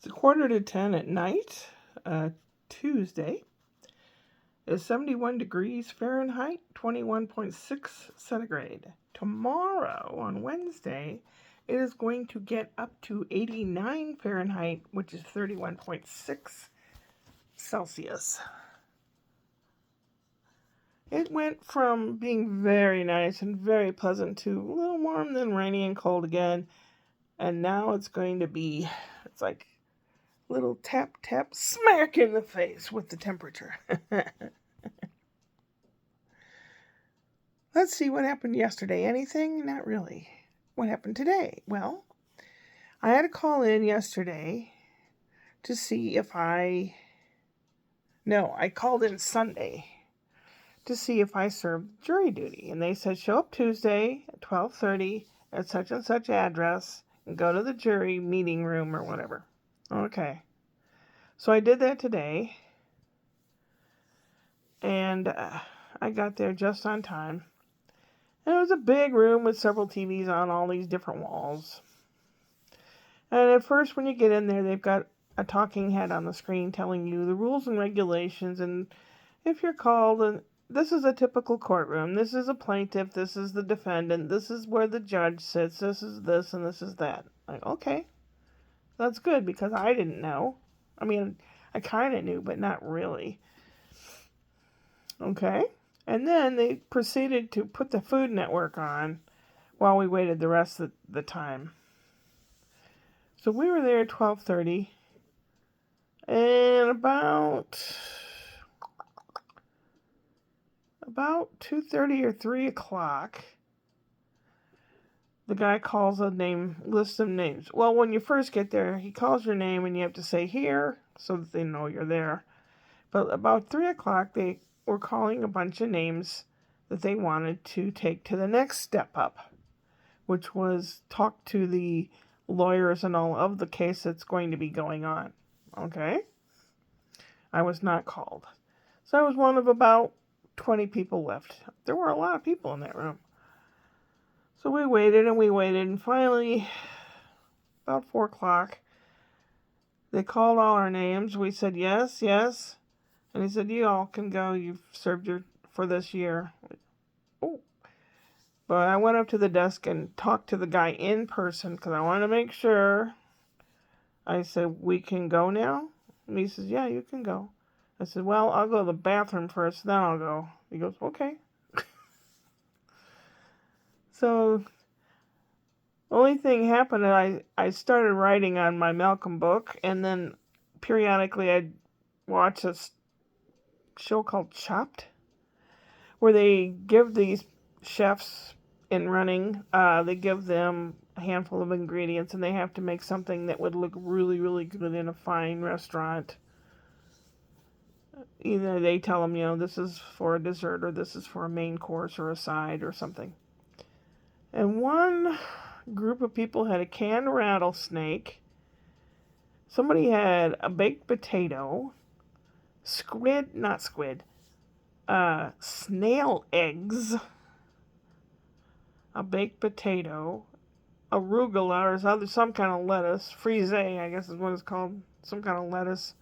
It's 9:45 at night, Tuesday. It's 71 degrees Fahrenheit, 21.6 centigrade. Tomorrow, on Wednesday, it is going to get up to 89 Fahrenheit, which is 31.6 Celsius. It went from being very nice and very pleasant to a little warm, then rainy and cold again. And now it's going to be, it's like little tap, tap, smack in the face with the temperature. Let's see what happened yesterday. Anything? Not really. What happened today? Well, I had to call in yesterday to see if I called in Sunday to see if I served jury duty. And they said, show up Tuesday at 12:30 at such and such address and go to the jury meeting room or whatever. Okay. So I did that today. And I got there just on time. And it was a big room with several TVs on all these different walls. And at first, when you get in there, they've got a talking head on the screen telling you the rules and regulations. And if you're called, and this is a typical courtroom. This is a plaintiff. This is the defendant. This is where the judge sits. This is this and this is that. Like, okay. That's good because I didn't know. I mean, I kind of knew, but not really. Okay. And then they proceeded to put the Food Network on while we waited the rest of the time. So we were there at 12:30, and about 2:30 or 3 o'clock, the guy calls a name, lists some names. Well, when you first get there, he calls your name, and you have to say here so that they know you're there. But about 3 o'clock, they were calling a bunch of names that they wanted to take to the next step up, which was talk to the lawyers and all of the case that's going to be going on. Okay? I was not called. So I was one of about 20 people left. There were a lot of people in that room. So we waited, and finally, about 4 o'clock, they called all our names. We said yes, yes. And he said, you all can go. You've served for this year. Oh. But I went up to the desk and talked to the guy in person because I wanted to make sure. I said, we can go now? And he says, yeah, you can go. I said, well, I'll go to the bathroom first, then I'll go. He goes, okay. So, the only thing happened, I started writing on my Malcolm book, and then periodically I'd watch a show called Chopped, where they give these chefs in running, they give them a handful of ingredients, and they have to make something that would look really, really good in a fine restaurant. Either they tell them, this is for a dessert, or this is for a main course, or a side, or something. And one group of people had a canned rattlesnake. Somebody had a baked potato, snail eggs, a baked potato, arugula, or some kind of lettuce, frise, I guess is what it's called, some kind of lettuce.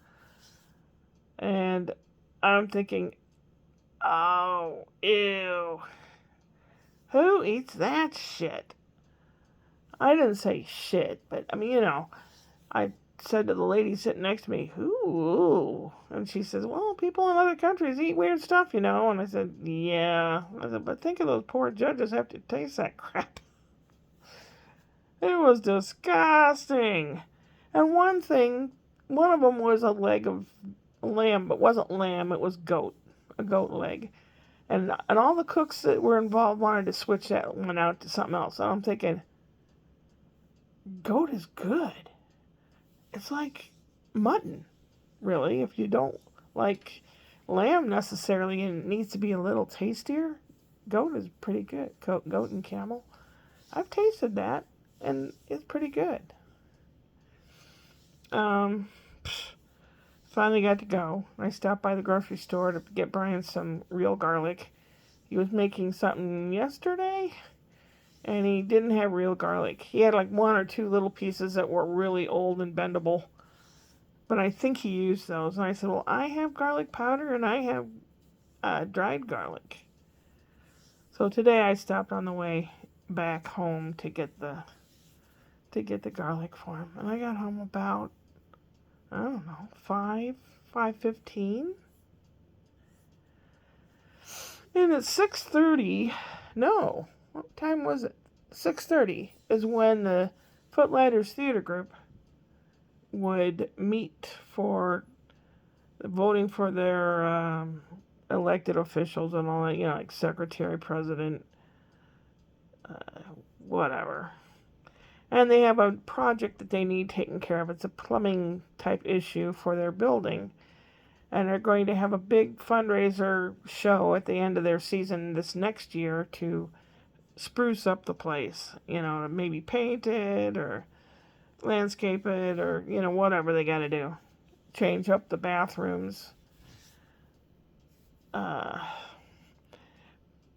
And I'm thinking, oh, ew. Who eats that shit? I didn't say shit, but I mean, I said to the lady sitting next to me, ooh. And she says, well, people in other countries eat weird stuff, And I said, yeah. I said, but think of those poor judges have to taste that crap. It was disgusting. And one of them was a leg of lamb, but wasn't lamb, it was goat, a goat leg. And all the cooks that were involved wanted to switch that one out to something else. So I'm thinking, goat is good. It's like mutton, really. If you don't like lamb necessarily and it needs to be a little tastier, goat is pretty good. Goat and camel. I've tasted that, and it's pretty good. Finally got to go. I stopped by the grocery store to get Brian some real garlic. He was making something yesterday, and he didn't have real garlic. He had like one or two little pieces that were really old and bendable. but I think he used those. And I said, well, I have garlic powder and I have dried garlic. So today I stopped on the way back home to get the garlic for him. And I got home about, I don't know, 5:15. And at 6:30, no, what time was it? 6:30 is when the Footlighters Theater Group would meet for voting for their elected officials and all that, like secretary, president, whatever. And they have a project that they need taken care of. It's a plumbing type issue for their building. And they're going to have a big fundraiser show at the end of their season this next year to spruce up the place. To maybe paint it or landscape it or, whatever they got to do. Change up the bathrooms. I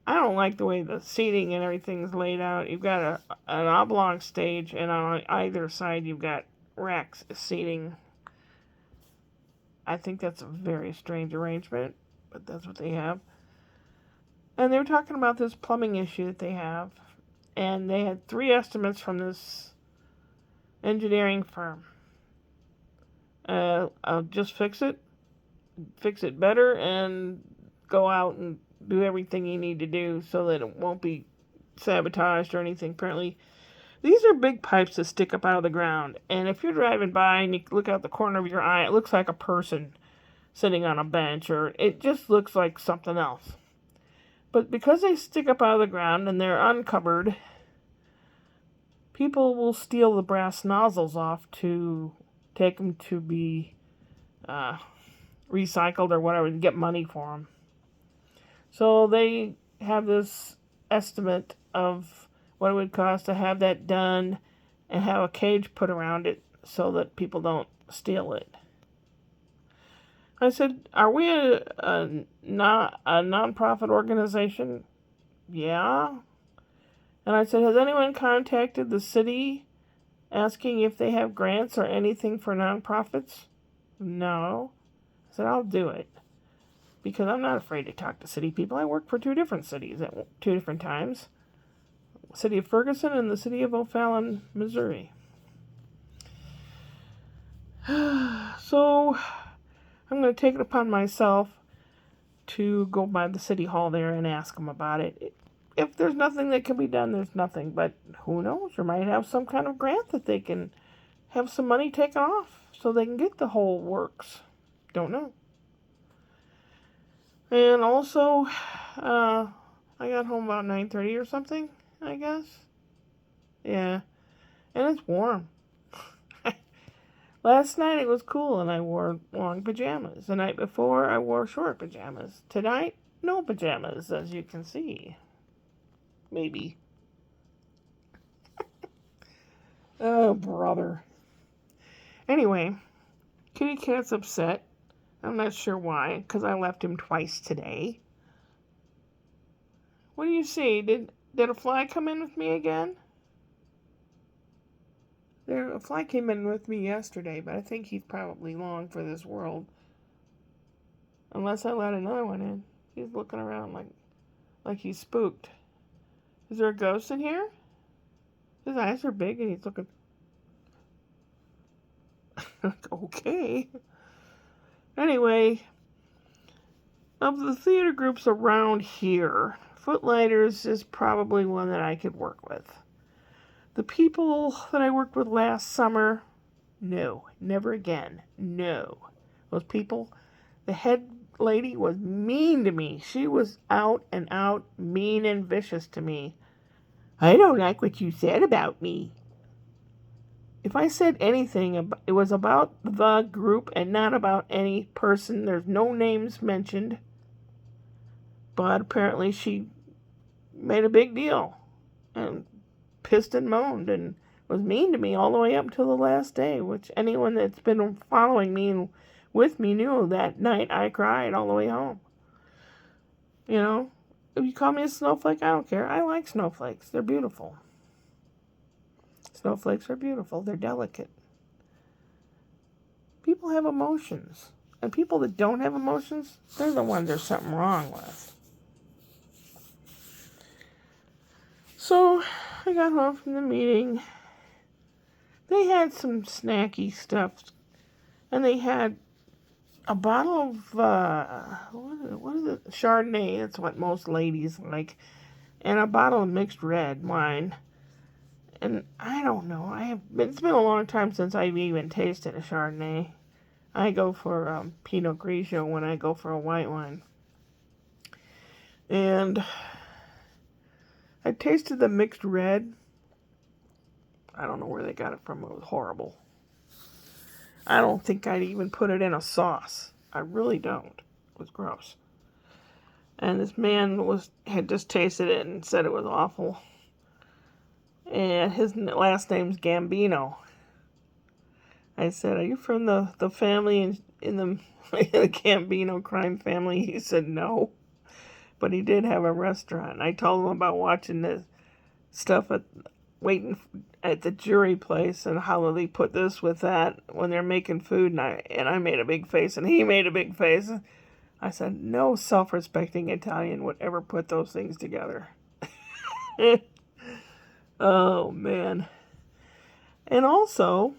don't like the way the seating and everything's laid out. You've got an oblong stage, and on either side you've got racks seating. I think that's a very strange arrangement, but that's what they have. And they were talking about this plumbing issue that they have, and they had 3 estimates from this engineering firm. I'll just fix it better, and go out and do everything you need to do so that it won't be sabotaged or anything. Apparently, these are big pipes that stick up out of the ground, and if you're driving by and you look out the corner of your eye, it looks like a person sitting on a bench, or it just looks like something else. But because they stick up out of the ground and they're uncovered, people will steal the brass nozzles off to take them to be recycled or whatever, and get money for them. So they have this estimate of what it would cost to have that done and have a cage put around it so that people don't steal it. I said, are we a non-profit organization? Yeah. And I said, has anyone contacted the city asking if they have grants or anything for nonprofits? No. I said, I'll do it. Because I'm not afraid to talk to city people. I worked for 2 different cities at 2 different times. The city of Ferguson and the city of O'Fallon, Missouri. So I'm going to take it upon myself to go by the city hall there and ask them about it. If there's nothing that can be done, there's nothing. But who knows? They might have some kind of grant that they can have some money taken off so they can get the whole works. Don't know. And also, I got home about 9:30 or something, I guess. Yeah. And it's warm. Last night it was cool and I wore long pajamas. The night before I wore short pajamas. Tonight, no pajamas, as you can see. Maybe. Oh, brother. Anyway, Kitty Cat's upset. I'm not sure why, because I left him twice today. What do you see? Did a fly come in with me again? A fly came in with me yesterday, but I think he's probably long for this world. Unless I let another one in. He's looking around like he's spooked. Is there a ghost in here? His eyes are big and he's looking... Okay. Anyway, of the theater groups around here, Footlighters is probably one that I could work with. The people that I worked with last summer, no, never again, no. Those people, the head lady was mean to me. She was out and out mean and vicious to me. I don't like what you said about me. If I said anything, it was about the group and not about any person. There's no names mentioned. But apparently she made a big deal and pissed and moaned and was mean to me all the way up until the last day, which anyone that's been following me and with me knew that night I cried all the way home. You know, if you call me a snowflake, I don't care. I like snowflakes. They're beautiful. Snowflakes are beautiful. They're delicate. people have emotions. And people that don't have emotions, they're the ones there's something wrong with. So, I got home from the meeting. They had some snacky stuff. And they had a bottle of, what is it? Chardonnay. That's what most ladies like. And a bottle of mixed red wine. And I don't know. It's been a long time since I've even tasted a Chardonnay. I go for Pinot Grigio when I go for a white wine. And I tasted the mixed red. I don't know where they got it from. It was horrible. I don't think I'd even put it in a sauce. I really don't. It was gross. And this man had just tasted it and said it was awful. And his last name's Gambino. I said, "Are you from the family in the Gambino crime family?" He said no. But he did have a restaurant. I told him about watching the stuff waiting at the jury place and how they put this with that when they're making food. And I made a big face and he made a big face. I said, no self-respecting Italian would ever put those things together. Oh, man. And also,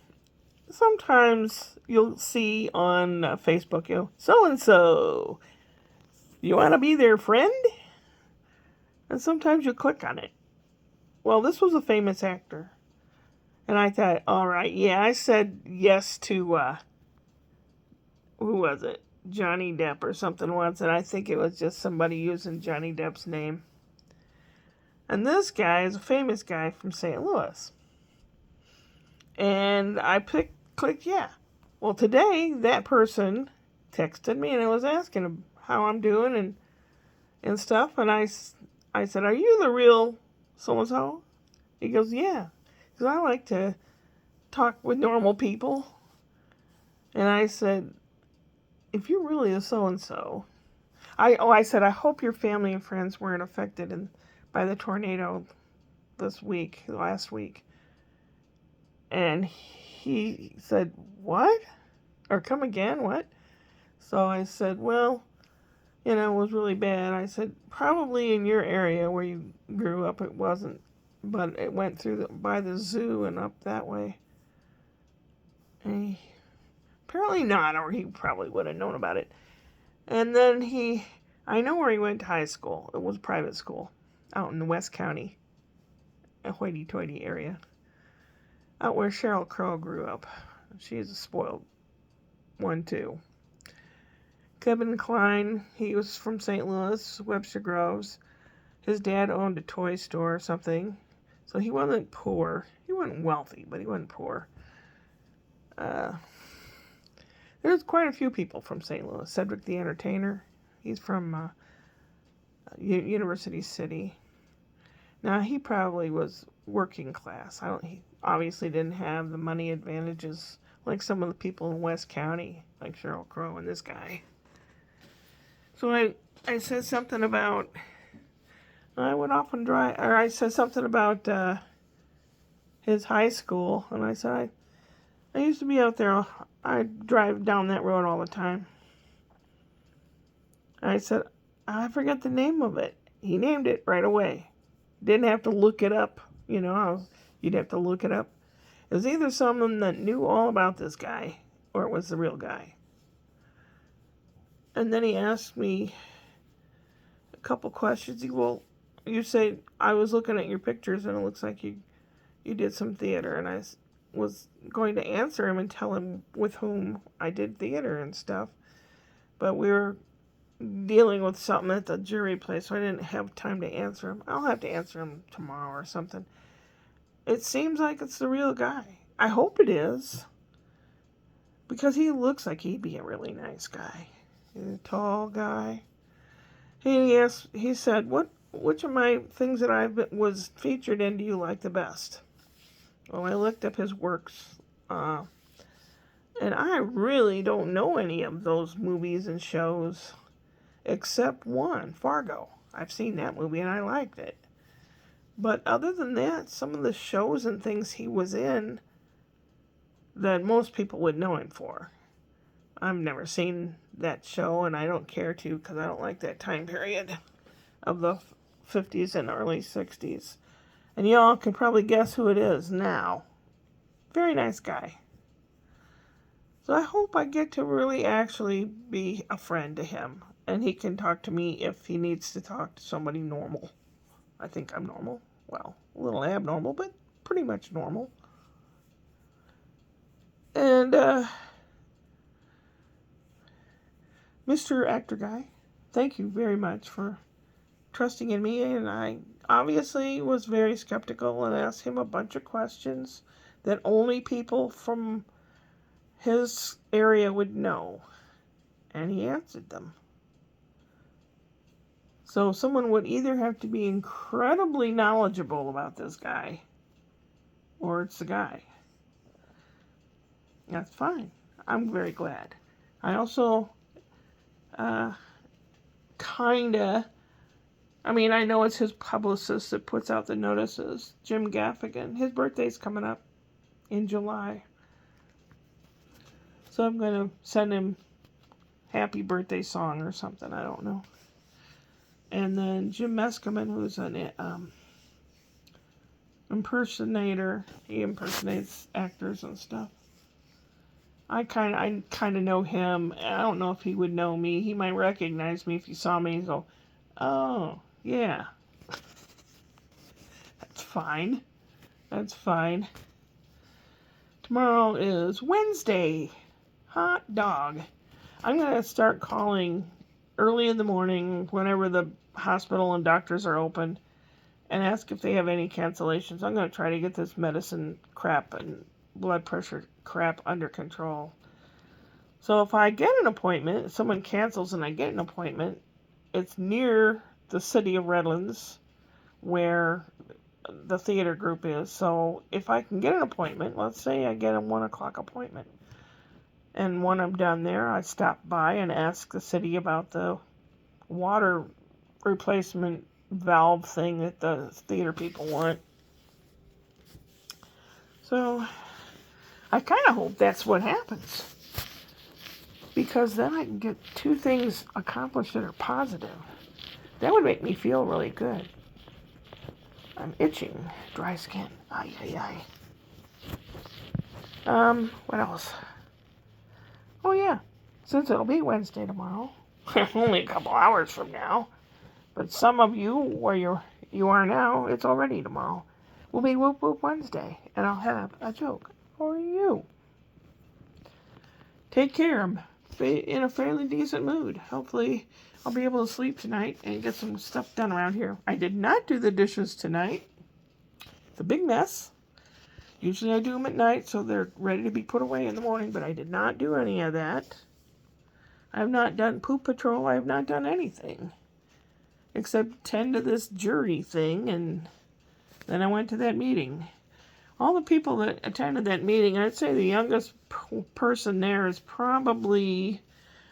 sometimes you'll see on Facebook, so-and-so, you want to be their friend? And sometimes you click on it. Well, this was a famous actor. And I thought, all right, yeah, I said yes to, who was it? Johnny Depp or something once, and I think it was just somebody using Johnny Depp's name. And this guy is a famous guy from St. Louis. And I clicked yeah. Well, today, that person texted me and I was asking him how I'm doing and stuff. And I said, are you the real so-and-so? He goes, yeah. Because I like to talk with normal people. And I said, if you're really a so-and-so, I said, I hope your family and friends weren't affected by the tornado last week. And he said, what? Or come again, what? So I said, well, it was really bad. I said, probably in your area where you grew up it wasn't, but it went by the zoo and up that way. And apparently not, or he probably would have known about it. And then I know where he went to high school. It was private school out in the West County, a hoity-toity area, out where Sheryl Crow grew up. She's a spoiled one, too. Kevin Kline, he was from St. Louis, Webster Groves. His dad owned a toy store or something, so he wasn't poor. He wasn't wealthy, but he wasn't poor. There's quite a few people from St. Louis. Cedric the Entertainer, he's from University City. Now, he probably was working class. He obviously didn't have the money advantages like some of the people in West County, like Sheryl Crow and this guy. So I said something about, I said something about his high school, and I said, I used to be out there, I drive down that road all the time. I said, I forget the name of it. He named it right away. Didn't have to look it up, you'd have to look it up. It was either someone that knew all about this guy, or it was the real guy. And then he asked me a couple questions. You say, I was looking at your pictures and it looks like you did some theater. And I was going to answer him and tell him with whom I did theater and stuff. But we were dealing with something at the jury place, so I didn't have time to answer him. I'll have to answer him tomorrow or something. It seems like it's the real guy. I hope it is. Because he looks like he'd be a really nice guy. He's a tall guy. He said, which of my things that I was featured in do you like the best? Well, I looked up his works, and I really don't know any of those movies and shows, except one, Fargo. I've seen that movie and I liked it. But other than that, some of the shows and things he was in that most people would know him for. I've never seen that show, and I don't care to because I don't like that time period of the 50s and early 60s. And y'all can probably guess who it is now. Very nice guy. So I hope I get to really actually be a friend to him. And he can talk to me if he needs to talk to somebody normal. I think I'm normal. Well, a little abnormal, but pretty much normal. And, Mr. Actor Guy, thank you very much for trusting in me. And I obviously was very skeptical and asked him a bunch of questions that only people from his area would know. And he answered them. So someone would either have to be incredibly knowledgeable about this guy, or it's the guy. That's fine. I'm very glad. I also, I know it's his publicist that puts out the notices, Jim Gaffigan. His birthday's coming up in July. So I'm going to send him happy birthday song or something. I don't know. And then Jim Meskimen, who's an impersonator. He impersonates actors and stuff. I kind of know him. I don't know if he would know me. He might recognize me if he saw me and go, "Oh, yeah." That's fine. That's fine. Tomorrow is Wednesday. Hot dog. I'm going to start calling early in the morning whenever the hospital and doctors are open and ask if they have any cancellations. I'm going to try to get this medicine crap and blood pressure crap under control. So if I get an appointment, if someone cancels and I get an appointment, it's near the city of Redlands where the theater group is. So if I can get an appointment, let's say I get a 1 o'clock appointment, and when I'm done there, I stop by and ask the city about the water replacement valve thing that the theater people want. So I kind of hope that's what happens, because then I can get 2 things accomplished that are positive. That would make me feel really good. I'm itching. Dry skin. Ay, ay, ay. What else? Oh, yeah. Since it'll be Wednesday tomorrow, only a couple hours from now, but some of you, where you are now, it's already tomorrow, will be Whoop Whoop Wednesday, and I'll have a joke for you. Take care. I'm in a fairly decent mood. Hopefully, I'll be able to sleep tonight and get some stuff done around here. I did not do the dishes tonight. It's a big mess. Usually I do them at night so they're ready to be put away in the morning, but I did not do any of that. I have not done poop patrol. I have not done anything except tend to this jury thing, and then I went to that meeting. All the people that attended that meeting, I'd say the youngest person there is probably,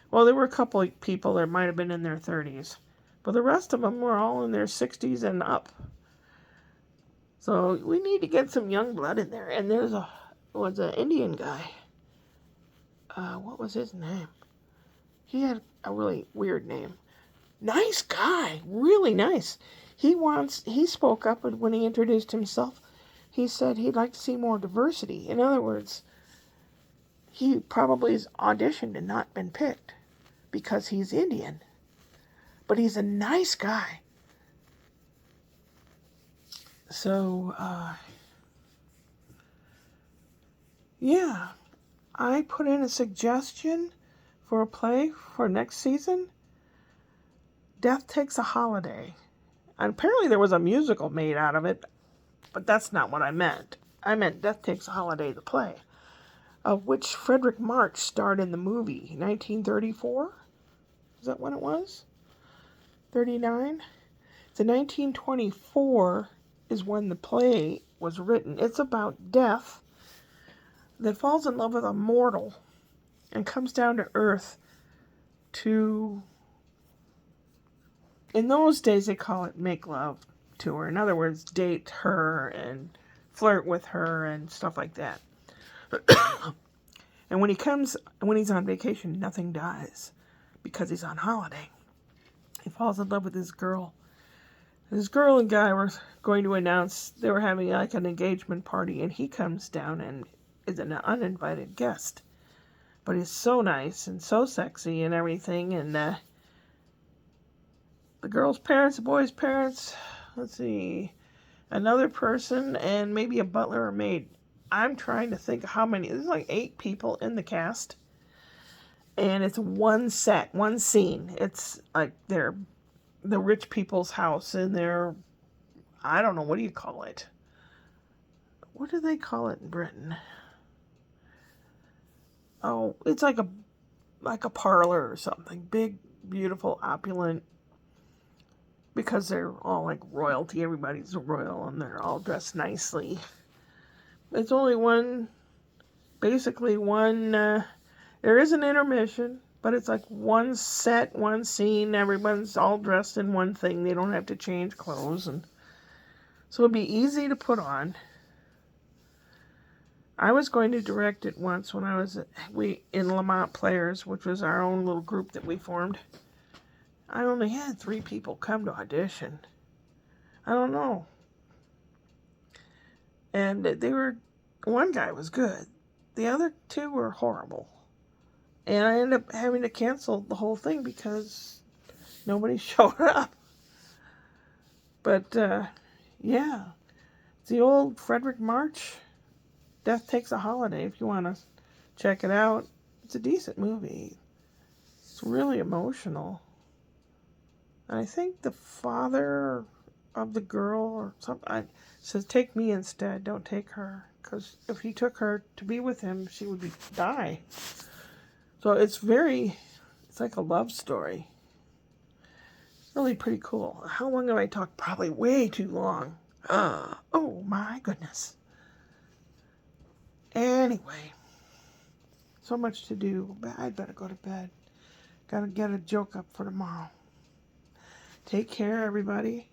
well, there were a couple of people that might have been in their 30s, but the rest of them were all in their 60s and up. So we need to get some young blood in there. And there's an Indian guy. What was his name? He had a really weird name. Nice guy, really nice. He spoke up when he introduced himself. He said he'd like to see more diversity. In other words, he probably has auditioned and not been picked because he's Indian. But he's a nice guy. So, yeah, I put in a suggestion for a play for next season. Death Takes a Holiday. And apparently there was a musical made out of it, but that's not what I meant. I meant Death Takes a Holiday, the play, of which Frederick March starred in the movie, 1934? Is that when it was? 39? The 1924 is when the play was written. It's about death that falls in love with a mortal and comes down to earth to, in those days they call it make love to her. In other words, date her and flirt with her and stuff like that. And when he's on vacation, nothing dies because he's on holiday. He falls in love with this girl. This girl and guy were going to announce they were having like an engagement party, and he comes down and is an uninvited guest. But he's so nice and so sexy and everything. And the girl's parents, the boy's parents, let's see, another person, and maybe a butler or maid. I'm trying to think of how many. There's like 8 people in the cast. And it's one set, one scene. It's like the rich people's house in their, I don't know, what do you call it? What do they call it in Britain? Oh, it's like a parlor or something. Big, beautiful, opulent. Because they're all like royalty. Everybody's royal and they're all dressed nicely. It's only basically one, there is an intermission, but it's like one set, one scene. Everyone's all dressed in one thing. They don't have to change clothes. And so it'd be easy to put on. I was going to direct it once when I was in Lamont Players, which was our own little group that we formed. I only had 3 people come to audition. I don't know. And one guy was good. The other 2 were horrible. And I ended up having to cancel the whole thing because nobody showed up. But, yeah. It's the old Frederick March, Death Takes a Holiday, if you want to check it out. It's a decent movie. It's really emotional. And I think the father of the girl or something says, take me instead, don't take her. Because if he took her to be with him, she would die. So it's like a love story. Really pretty cool. How long have I talked? Probably way too long. Oh my goodness. Anyway, so much to do. I'd better go to bed. Gotta get a joke up for tomorrow. Take care, everybody.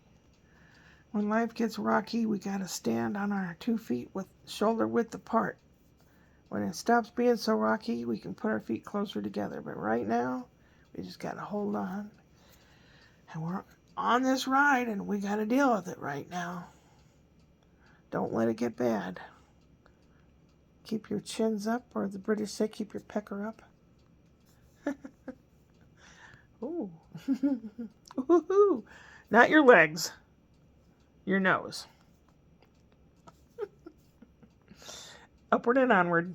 When life gets rocky, we gotta stand on our 2 feet with shoulder width apart. When it stops being so rocky, we can put our feet closer together. But right now, we just gotta hold on. And we're on this ride, and we gotta deal with it right now. Don't let it get bad. Keep your chins up, or the British say keep your pecker up. Ooh. Ooh. Not your legs. Your nose. Upward and onward.